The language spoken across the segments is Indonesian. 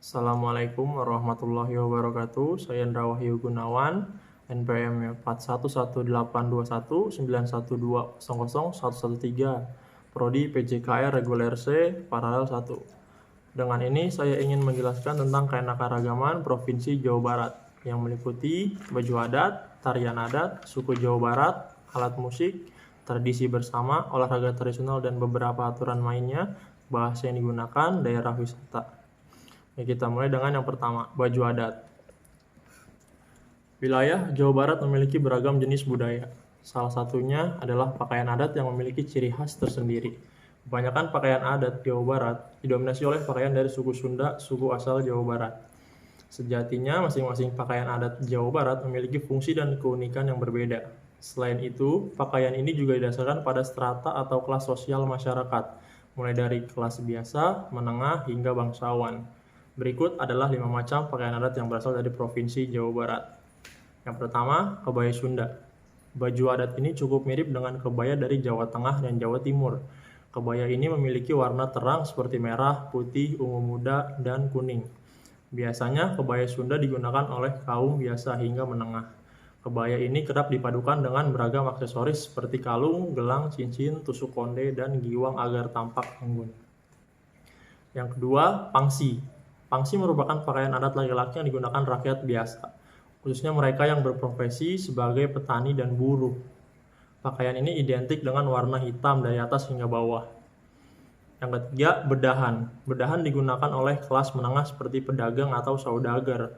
Assalamualaikum warahmatullahi wabarakatuh. Saya Indra Wahyu Gunawan, NPM-nya 4181829112001113, Prodi PJKR Reguler C, Paralel 1. Dengan ini saya ingin menjelaskan tentang keanekaragaman Provinsi Jawa Barat yang meliputi baju adat, tarian adat, suku Jawa Barat, alat musik, tradisi bersama, olahraga tradisional, dan beberapa aturan mainnya, bahasa yang digunakan, daerah wisata. Kita mulai dengan yang pertama, baju adat. Wilayah Jawa Barat memiliki beragam jenis budaya. Salah satunya adalah pakaian adat yang memiliki ciri khas tersendiri. Kebanyakan pakaian adat Jawa Barat didominasi oleh pakaian dari suku Sunda, suku asal Jawa Barat. Sejatinya, masing-masing pakaian adat Jawa Barat memiliki fungsi dan keunikan yang berbeda. Selain itu, pakaian ini juga didasarkan pada strata atau kelas sosial masyarakat, mulai dari kelas biasa, menengah, hingga bangsawan. Berikut adalah 5 macam pakaian adat yang berasal dari Provinsi Jawa Barat. Yang pertama, kebaya Sunda. Baju adat ini cukup mirip dengan kebaya dari Jawa Tengah dan Jawa Timur. Kebaya ini memiliki warna terang seperti merah, putih, ungu muda, dan kuning. Biasanya kebaya Sunda digunakan oleh kaum biasa hingga menengah. Kebaya ini kerap dipadukan dengan beragam aksesoris seperti kalung, gelang, cincin, tusuk konde, dan giwang agar tampak anggun. Yang kedua, pangsi. Pangsi merupakan pakaian adat laki-laki yang digunakan rakyat biasa, khususnya mereka yang berprofesi sebagai petani dan buruh. Pakaian ini identik dengan warna hitam dari atas hingga bawah. Yang ketiga, bedahan. Bedahan digunakan oleh kelas menengah seperti pedagang atau saudagar.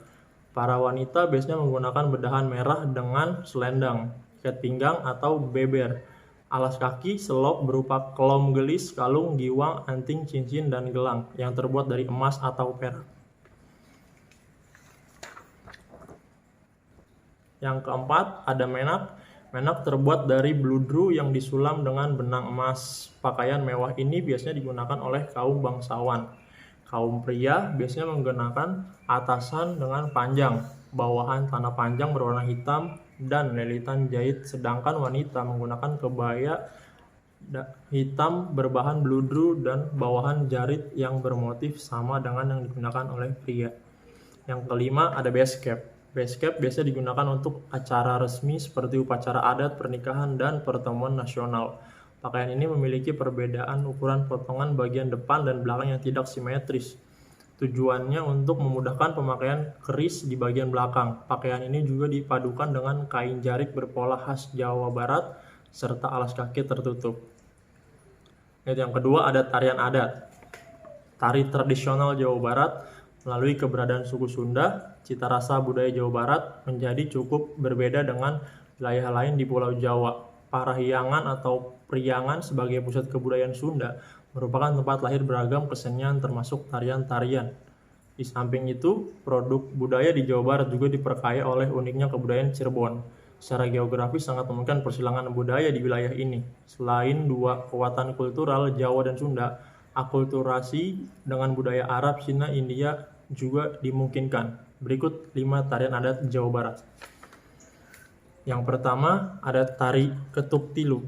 Para wanita biasanya menggunakan bedahan merah dengan selendang, ikat pinggang atau beber. Alas kaki selop berupa kelom gelis, kalung, giwang, anting, cincin, dan gelang yang terbuat dari emas atau perak. Yang keempat, ada menak. Menak terbuat dari bludru yang disulam dengan benang emas. Pakaian mewah ini biasanya digunakan oleh kaum bangsawan. Kaum pria biasanya menggunakan atasan dengan panjang, bawahan tanah panjang berwarna hitam, dan lilitan jahit, sedangkan wanita menggunakan kebaya hitam berbahan bludru dan bawahan jarit yang bermotif sama dengan yang digunakan oleh pria. Yang kelima, ada base cap. Base cap biasa digunakan untuk acara resmi seperti upacara adat, pernikahan, dan pertemuan nasional. Pakaian ini memiliki perbedaan ukuran potongan bagian depan dan belakang yang tidak simetris. Tujuannya untuk memudahkan pemakaian keris di bagian belakang. Pakaian ini juga dipadukan dengan kain jarik berpola khas Jawa Barat serta alas kaki tertutup. Yang kedua, ada tarian adat. Tari tradisional Jawa Barat melalui keberadaan suku Sunda, cita rasa budaya Jawa Barat menjadi cukup berbeda dengan wilayah lain di Pulau Jawa. Parahyangan atau Priangan sebagai pusat kebudayaan Sunda merupakan tempat lahir beragam kesenian termasuk tarian-tarian. Di samping itu, produk budaya di Jawa Barat juga diperkaya oleh uniknya kebudayaan Cirebon. Secara geografis sangat memungkinkan persilangan budaya di wilayah ini. Selain dua kekuatan kultural Jawa dan Sunda, akulturasi dengan budaya Arab, Cina, India juga dimungkinkan. Berikut 5 tarian adat Jawa Barat. Yang pertama, ada tari ketuk tilu.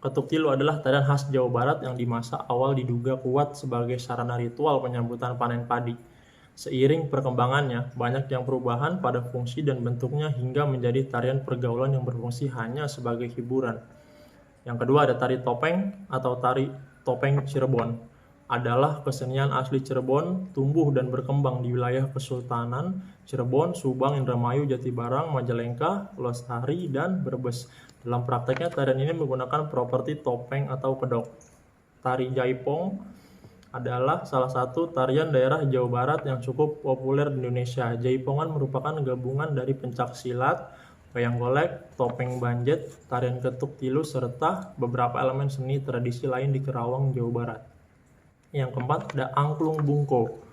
Ketuk tilu adalah tarian khas Jawa Barat yang di masa awal diduga kuat sebagai sarana ritual penyambutan panen padi. Seiring perkembangannya, banyak yang perubahan pada fungsi dan bentuknya hingga menjadi tarian pergaulan yang berfungsi hanya sebagai hiburan. Yang kedua, ada tari topeng atau tari topeng Cirebon. Adalah kesenian asli Cirebon, tumbuh dan berkembang di wilayah Kesultanan Cirebon, Subang, Indramayu, Jatibarang, Majalengka, Lestari, dan Brebes. Dalam prakteknya, tarian ini menggunakan properti topeng atau kedok. Tari Jaipong adalah salah satu tarian daerah Jawa Barat yang cukup populer di Indonesia. Jaipongan merupakan gabungan dari pencak silat, wayang golek, topeng banjet, tarian ketuk tilu, serta beberapa elemen seni tradisi lain di Kerawang, Jawa Barat. Yang keempat, ada angklung bungko.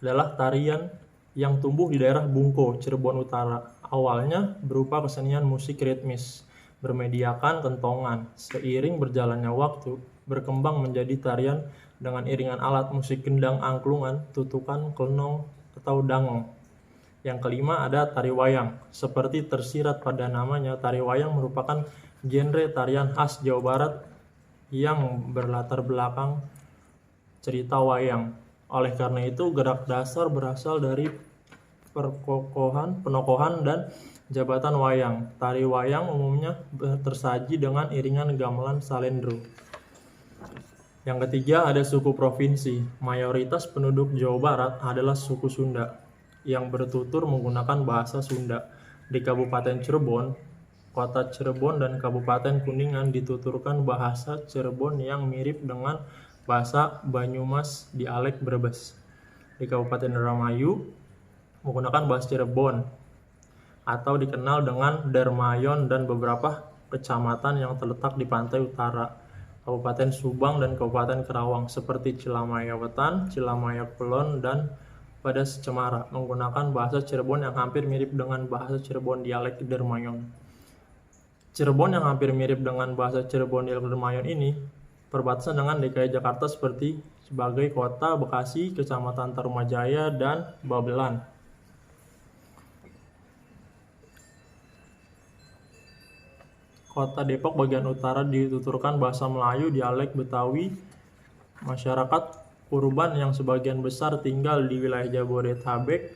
Adalah tarian yang tumbuh di daerah Bungko, Cirebon Utara. Awalnya berupa kesenian musik ritmis, bermediakan kentongan. Seiring berjalannya waktu, berkembang menjadi tarian dengan iringan alat musik gendang angklungan, tutukan, klenong, atau dangong. Yang kelima, ada tari wayang. Seperti tersirat pada namanya, tari wayang merupakan genre tarian khas Jawa Barat yang berlatar belakang cerita wayang. Oleh karena itu, gerak dasar berasal dari penokohan dan jabatan wayang. Tari wayang umumnya tersaji dengan iringan gamelan salendro. Yang ketiga ada suku provinsi. Mayoritas penduduk Jawa Barat adalah suku Sunda yang bertutur menggunakan bahasa Sunda. Di Kabupaten Cirebon, Kota Cirebon dan Kabupaten Kuningan dituturkan bahasa Cirebon yang mirip dengan bahasa Banyumas dialek Brebes. Di Kabupaten Indramayu menggunakan bahasa Cirebon atau dikenal dengan Dermayon dan beberapa kecamatan yang terletak di pantai utara Kabupaten Subang dan Kabupaten Karawang seperti Cilamaya Wetan, Cilamaya Kulon, dan pada Cemara menggunakan bahasa Cirebon yang hampir mirip dengan bahasa Cirebon dialek Dermayon. Cirebon yang hampir mirip dengan bahasa Cirebon dialek Dermayon ini perbatasan dengan DKI Jakarta sebagai kota Bekasi, Kecamatan Tarumajaya, dan Babelan. Kota Depok bagian utara dituturkan bahasa Melayu dialek Betawi. Masyarakat urban yang sebagian besar tinggal di wilayah Jabodetabek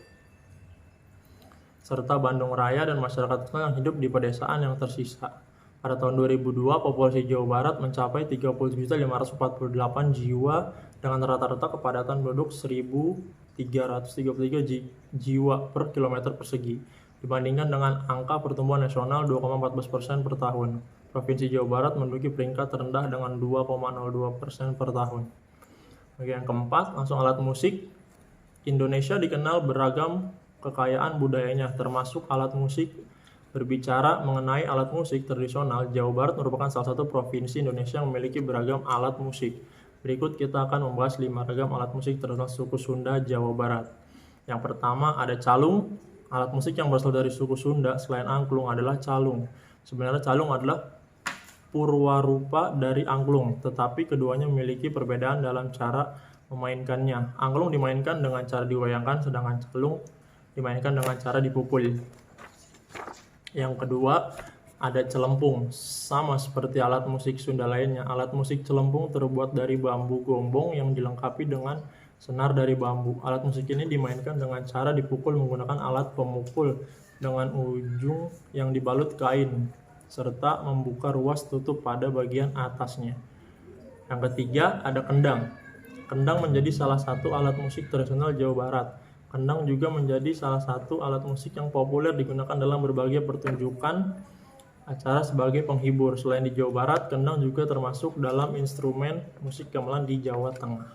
serta Bandung Raya dan masyarakat yang hidup di pedesaan yang tersisa. Pada tahun 2002, populasi Jawa Barat mencapai 30.548 jiwa dengan rata-rata kepadatan penduduk 1.333 jiwa per kilometer persegi, dibandingkan dengan angka pertumbuhan nasional 2,14% per tahun. Provinsi Jawa Barat menduduki peringkat terendah dengan 2,02% per tahun. Bagian keempat, langsung alat musik. Indonesia dikenal beragam kekayaan budayanya, termasuk alat musik. Berbicara mengenai alat musik tradisional, Jawa Barat merupakan salah satu provinsi Indonesia yang memiliki beragam alat musik. Berikut kita akan membahas 5 ragam alat musik tradisional suku Sunda Jawa Barat. Yang pertama ada calung. Alat musik yang berasal dari suku Sunda selain angklung adalah calung. Sebenarnya calung adalah purwarupa dari angklung, tetapi keduanya memiliki perbedaan dalam cara memainkannya. Angklung dimainkan dengan cara diwayangkan, sedangkan calung dimainkan dengan cara dipukul. Yang kedua, ada celempung. Sama seperti alat musik Sunda lainnya, alat musik celempung terbuat dari bambu gombong yang dilengkapi dengan senar dari bambu. Alat musik ini dimainkan dengan cara dipukul menggunakan alat pemukul dengan ujung yang dibalut kain, serta membuka ruas tutup pada bagian atasnya. Yang ketiga, ada kendang. Kendang menjadi salah satu alat musik tradisional Jawa Barat. Kendang juga menjadi salah satu alat musik yang populer digunakan dalam berbagai pertunjukan acara sebagai penghibur. Selain di Jawa Barat, kendang juga termasuk dalam instrumen musik gamelan di Jawa Tengah.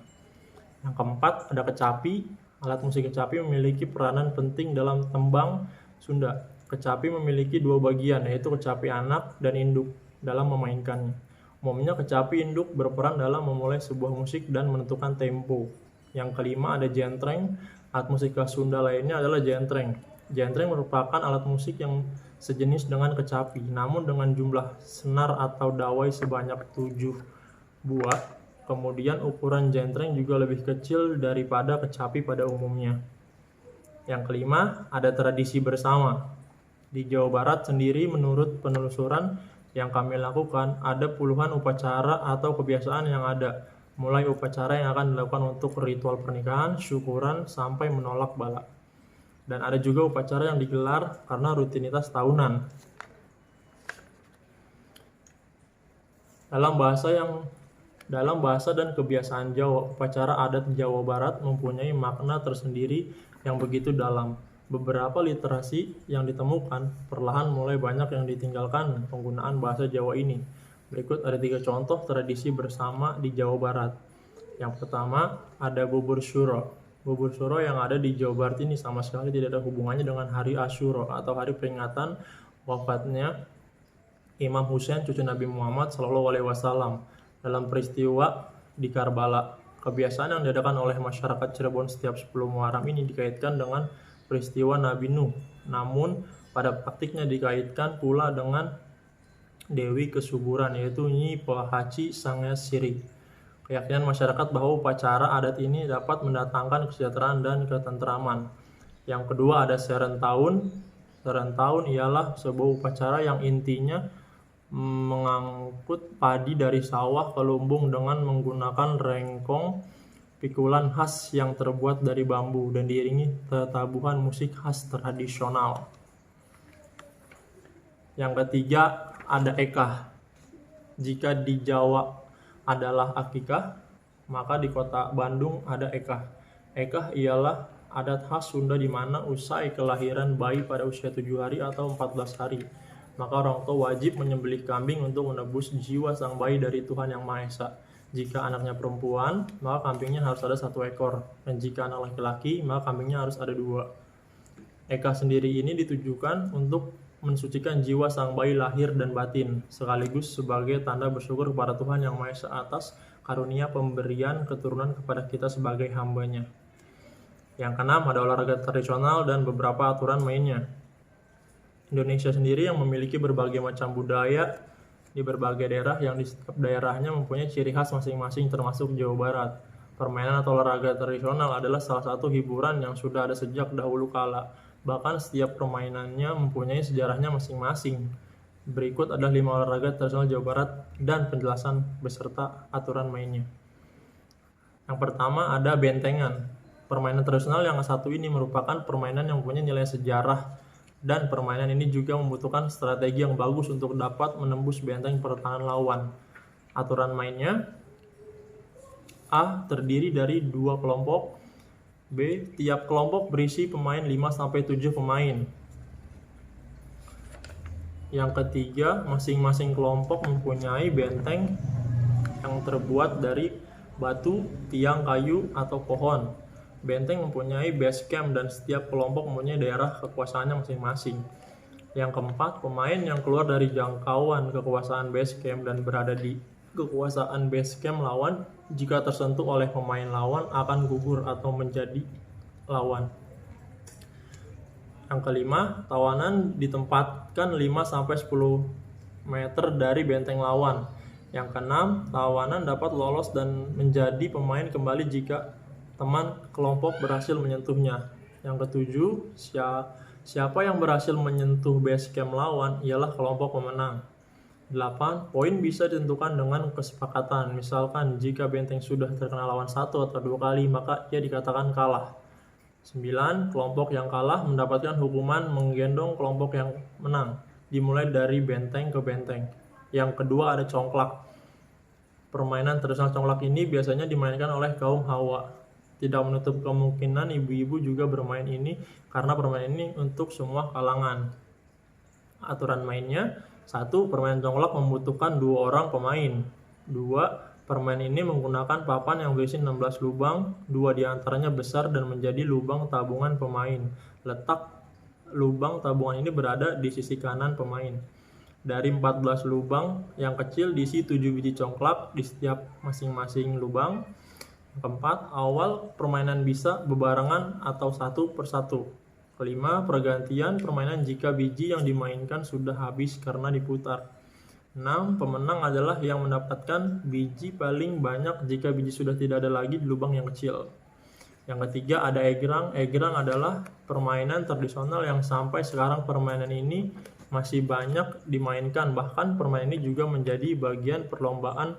Yang keempat, ada kecapi. Alat musik kecapi memiliki peranan penting dalam tembang Sunda. Kecapi memiliki dua bagian, yaitu kecapi anak dan induk dalam memainkannya. Umumnya kecapi induk berperan dalam memulai sebuah musik dan menentukan tempo. Yang kelima, ada jentreng. Alat musik khas Sunda lainnya adalah jentreng. Jentreng merupakan alat musik yang sejenis dengan kecapi, namun dengan jumlah senar atau dawai sebanyak 7 buah. Kemudian ukuran jentreng juga lebih kecil daripada kecapi pada umumnya. Yang kelima, ada tradisi bersama. Di Jawa Barat sendiri, menurut penelusuran yang kami lakukan, ada puluhan upacara atau kebiasaan yang ada, mulai upacara yang akan dilakukan untuk ritual pernikahan, syukuran, sampai menolak bala. Dan ada juga upacara yang digelar karena rutinitas tahunan. Dalam bahasa dan kebiasaan Jawa, upacara adat Jawa Barat mempunyai makna tersendiri yang begitu dalam. Beberapa literasi yang ditemukan perlahan mulai banyak yang ditinggalkan penggunaan bahasa Jawa ini. Berikut ada 3 contoh tradisi bersama di Jawa Barat. Yang pertama, ada bubur syuro. Bubur syuro yang ada di Jawa Barat ini sama sekali tidak ada hubungannya dengan hari Asyura atau hari peringatan wafatnya Imam Husain cucu Nabi Muhammad SAW dalam peristiwa di Karbala. Kebiasaan yang diadakan oleh masyarakat Cirebon setiap 10 Muharram ini dikaitkan dengan peristiwa Nabi Nuh. Namun, pada praktiknya dikaitkan pula dengan Dewi Kesuburan, yaitu Nyi Pahaci Sangya Siri. Keyakinan masyarakat bahwa upacara adat ini dapat mendatangkan kesejahteraan dan ketentraman. Yang kedua ada Serentahun. Serentahun ialah sebuah upacara yang intinya mengangkut padi dari sawah ke lumbung dengan menggunakan rengkong pikulan khas yang terbuat dari bambu dan diiringi tatabuhan musik khas tradisional. Yang ketiga ada ekah. Jika di Jawa adalah akikah, maka di kota Bandung ada ekah. Ekah ialah adat khas Sunda di mana usai kelahiran bayi pada usia 7 hari atau 14 hari, maka orang tua wajib menyembelih kambing untuk menebus jiwa sang bayi dari Tuhan Yang Maha Esa. Jika anaknya perempuan, maka kambingnya harus ada 1 ekor, dan jika anak laki-laki, maka kambingnya harus ada 2. Eka sendiri ini ditujukan untuk mensucikan jiwa sang bayi lahir dan batin, sekaligus sebagai tanda bersyukur kepada Tuhan Yang Maha Esa atas karunia pemberian keturunan kepada kita sebagai hambanya. Yang keenam ada olahraga tradisional dan beberapa aturan mainnya. Indonesia sendiri yang memiliki berbagai macam budaya di berbagai daerah yang di setiap daerahnya mempunyai ciri khas masing-masing termasuk Jawa Barat. Permainan atau olahraga tradisional adalah salah satu hiburan yang sudah ada sejak dahulu kala. Bahkan setiap permainannya mempunyai sejarahnya masing-masing. Berikut adalah 5 olahraga tradisional Jawa Barat dan penjelasan beserta aturan mainnya. Yang pertama ada bentengan. Permainan tradisional yang satu ini merupakan permainan yang mempunyai nilai sejarah, dan permainan ini juga membutuhkan strategi yang bagus untuk dapat menembus benteng pertahanan lawan. Aturan mainnya: A. Terdiri dari 2 kelompok. B. Tiap kelompok berisi pemain 5-7 pemain. Yang ketiga, masing-masing kelompok mempunyai benteng yang terbuat dari batu, tiang kayu, atau pohon. Benteng mempunyai base camp dan setiap kelompok mempunyai daerah kekuasaannya masing-masing. Yang keempat, pemain yang keluar dari jangkauan kekuasaan base camp dan berada di kekuasaan base camp lawan, jika tersentuh oleh pemain lawan akan gugur atau menjadi lawan. Yang kelima, tawanan ditempatkan 5-10 meter dari benteng lawan. Yang keenam, tawanan dapat lolos dan menjadi pemain kembali jika teman kelompok berhasil menyentuhnya. Yang ketujuh, siapa yang berhasil menyentuh base camp lawan ialah kelompok pemenang. 8. Poin bisa ditentukan dengan kesepakatan. Misalkan jika benteng sudah terkena lawan 1 atau 2 kali, maka ia dikatakan kalah. 9. Kelompok yang kalah mendapatkan hukuman menggendong kelompok yang menang, dimulai dari benteng ke benteng. Yang kedua ada congklak. Permainan tradisional congklak ini biasanya dimainkan oleh kaum Hawa. Tidak menutup kemungkinan ibu-ibu juga bermain ini karena permainan ini untuk semua kalangan. Aturan mainnya: 1. Permainan congklak membutuhkan 2 orang pemain. 2. Permainan ini menggunakan papan yang berisi 16 lubang, 2 diantaranya besar dan menjadi lubang tabungan pemain. Letak lubang tabungan ini berada di sisi kanan pemain. Dari 14 lubang yang kecil diisi 7 biji congklak di setiap masing-masing lubang. Keempat, awal permainan bisa bebarengan atau 1 per 1. Kelima, pergantian permainan jika biji yang dimainkan sudah habis karena diputar. 6. Pemenang adalah yang mendapatkan biji paling banyak jika biji sudah tidak ada lagi di lubang yang kecil. Yang ketiga ada egrang. Egrang adalah permainan tradisional yang sampai sekarang permainan ini masih banyak dimainkan. Bahkan permainan ini juga menjadi bagian perlombaan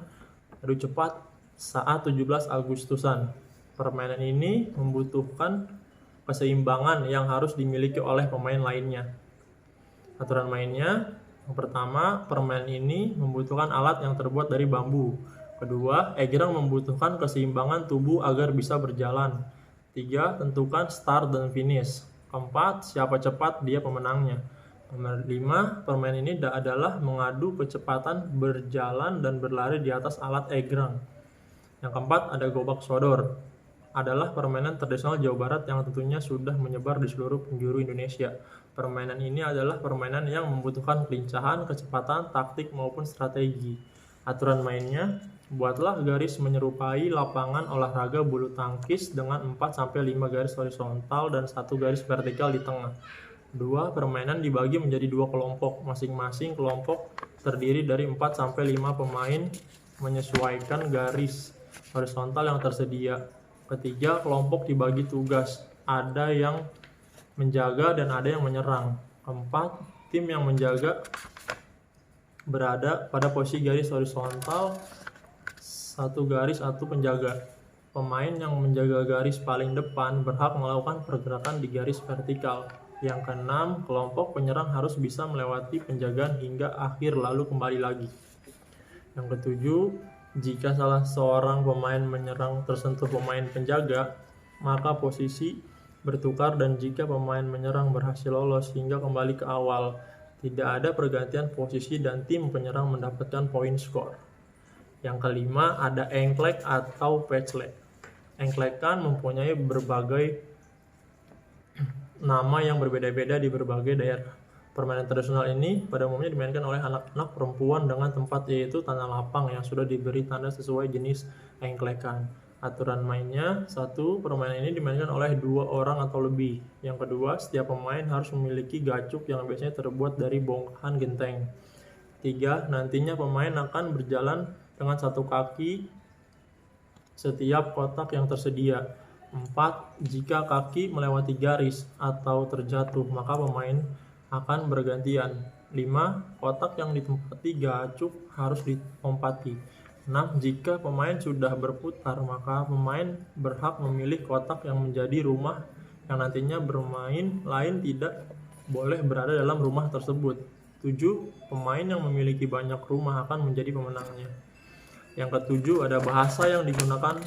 adu cepat saat 17 Agustusan. Permainan ini membutuhkan keseimbangan yang harus dimiliki oleh pemain lainnya. Aturan mainnya: yang pertama, permainan ini membutuhkan alat yang terbuat dari bambu. Kedua, egrang membutuhkan keseimbangan tubuh agar bisa berjalan. 3. Tentukan start dan finish. 4. Siapa cepat dia pemenangnya. Nomor 5, permainan ini adalah mengadu kecepatan berjalan dan berlari di atas alat egrang. Yang keempat ada gobak sodor. Adalah permainan tradisional Jawa Barat yang tentunya sudah menyebar di seluruh penjuru Indonesia. Permainan ini adalah permainan yang membutuhkan kelincahan, kecepatan, taktik maupun strategi. Aturan mainnya: buatlah garis menyerupai lapangan olahraga bulu tangkis dengan 4-5 garis horizontal dan 1 garis vertikal di tengah. 2. Permainan dibagi menjadi 2 kelompok. Masing-masing kelompok terdiri dari 4-5 pemain menyesuaikan garis horizontal yang tersedia. Ketiga, kelompok dibagi tugas. Ada yang menjaga dan ada yang menyerang. Keempat, tim yang menjaga berada pada posisi garis horizontal, 1 garis 1 penjaga. Pemain yang menjaga garis paling depan berhak melakukan pergerakan di garis vertikal. Yang keenam, kelompok penyerang harus bisa melewati penjagaan hingga akhir lalu kembali lagi. Yang ketujuh, jika salah seorang pemain menyerang tersentuh pemain penjaga, maka posisi bertukar, dan jika pemain menyerang berhasil lolos hingga kembali ke awal, tidak ada pergantian posisi dan tim penyerang mendapatkan poin skor. Yang kelima, ada engklek atau patchleg. Engklekan mempunyai berbagai nama yang berbeda-beda di berbagai daerah. Permainan tradisional ini pada umumnya dimainkan oleh anak-anak perempuan dengan tempat yaitu tanah lapang yang sudah diberi tanda sesuai jenis engklekan. Aturan mainnya, 1. Permainan ini dimainkan oleh 2 orang atau lebih. Yang kedua, setiap pemain harus memiliki gacuk yang biasanya terbuat dari bongkahan genteng. 3. Nantinya pemain akan berjalan dengan satu kaki setiap kotak yang tersedia. 4. Jika kaki melewati garis atau terjatuh, maka pemain akan bergantian. 5. Kotak yang ditempati gacuk harus ditompati. 6. Jika pemain sudah berputar, maka pemain berhak memilih kotak yang menjadi rumah yang nantinya bermain lain tidak boleh berada dalam rumah tersebut. 7. Pemain yang memiliki banyak rumah akan menjadi pemenangnya. Yang ketujuh, ada bahasa yang digunakan.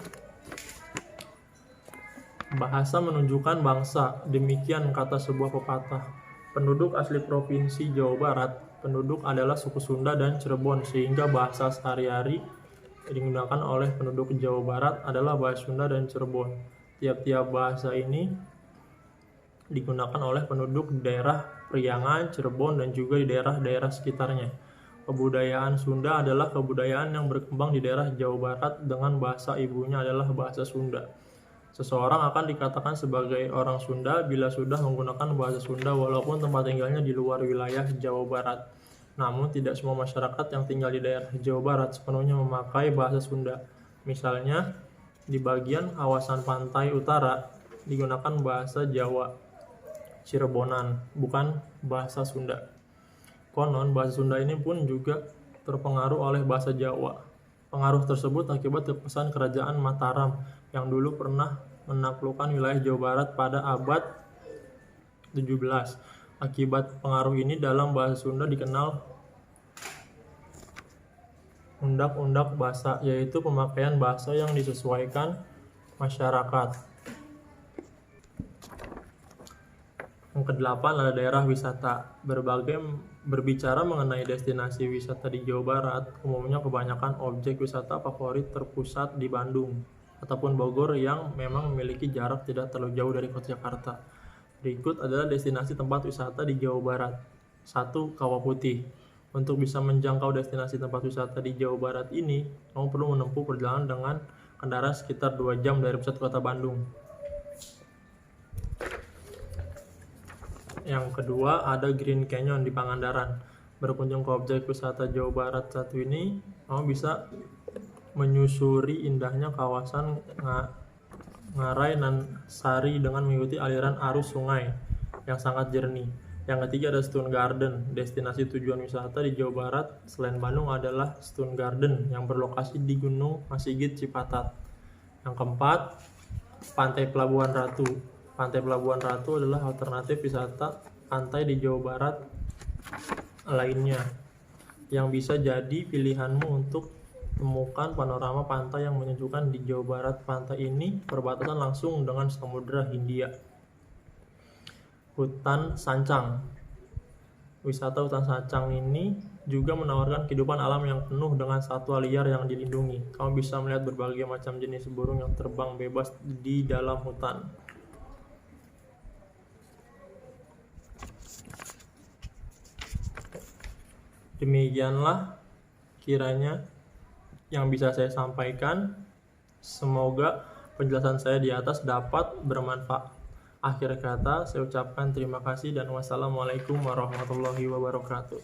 Bahasa menunjukkan bangsa. Demikian kata sebuah pepatah. Penduduk asli Provinsi Jawa Barat, penduduk adalah suku Sunda dan Cirebon, sehingga bahasa sehari-hari digunakan oleh penduduk Jawa Barat adalah bahasa Sunda dan Cirebon. Tiap-tiap bahasa ini digunakan oleh penduduk daerah Priangan, Cirebon, dan juga di daerah-daerah sekitarnya. Kebudayaan Sunda adalah kebudayaan yang berkembang di daerah Jawa Barat dengan bahasa ibunya adalah bahasa Sunda. Seseorang akan dikatakan sebagai orang Sunda bila sudah menggunakan bahasa Sunda walaupun tempat tinggalnya di luar wilayah Jawa Barat. Namun tidak semua masyarakat yang tinggal di daerah Jawa Barat sepenuhnya memakai bahasa Sunda. Misalnya, di bagian kawasan pantai utara digunakan bahasa Jawa Cirebonan, bukan bahasa Sunda. Konon, bahasa Sunda ini pun juga terpengaruh oleh bahasa Jawa. Pengaruh tersebut akibat kepesan kerajaan Mataram yang dulu pernah menaklukkan wilayah Jawa Barat pada abad 17. Akibat pengaruh ini dalam bahasa Sunda dikenal undak-undak bahasa, yaitu pemakaian bahasa yang disesuaikan masyarakat. Yang kedelapan ada daerah wisata. Berbicara mengenai destinasi wisata di Jawa Barat, umumnya kebanyakan objek wisata favorit terpusat di Bandung ataupun Bogor yang memang memiliki jarak tidak terlalu jauh dari kota Jakarta. Berikut adalah destinasi tempat wisata di Jawa Barat. 1. Kawah Putih. Untuk bisa menjangkau destinasi tempat wisata di Jawa Barat ini, kamu perlu menempuh perjalanan dengan kendaraan sekitar 2 jam dari pusat kota Bandung. Yang kedua, ada Green Canyon di Pangandaran. Berkunjung ke objek wisata Jawa Barat satu ini, kamu bisa menyusuri indahnya kawasan Ngarai nan Sari dengan mengikuti aliran arus sungai yang sangat jernih. Yang ketiga ada Stone Garden. Destinasi tujuan wisata di Jawa Barat selain Bandung adalah Stone Garden yang berlokasi di Gunung Masigit, Cipatat. Yang keempat, Pantai Pelabuhan Ratu. Pantai Pelabuhan Ratu adalah alternatif wisata pantai di Jawa Barat lainnya yang bisa jadi pilihanmu untuk temukan panorama pantai yang menyejukkan di Jawa Barat. Pantai ini berbatasan langsung dengan Samudra Hindia. Hutan Sancang. Wisata Hutan Sancang ini juga menawarkan kehidupan alam yang penuh dengan satwa liar yang dilindungi. Kamu bisa melihat berbagai macam jenis burung yang terbang bebas di dalam hutan. Demikianlah kiranya yang bisa saya sampaikan. Semoga penjelasan saya di atas dapat bermanfaat. Akhir kata, saya ucapkan terima kasih dan wassalamualaikum warahmatullahi wabarakatuh.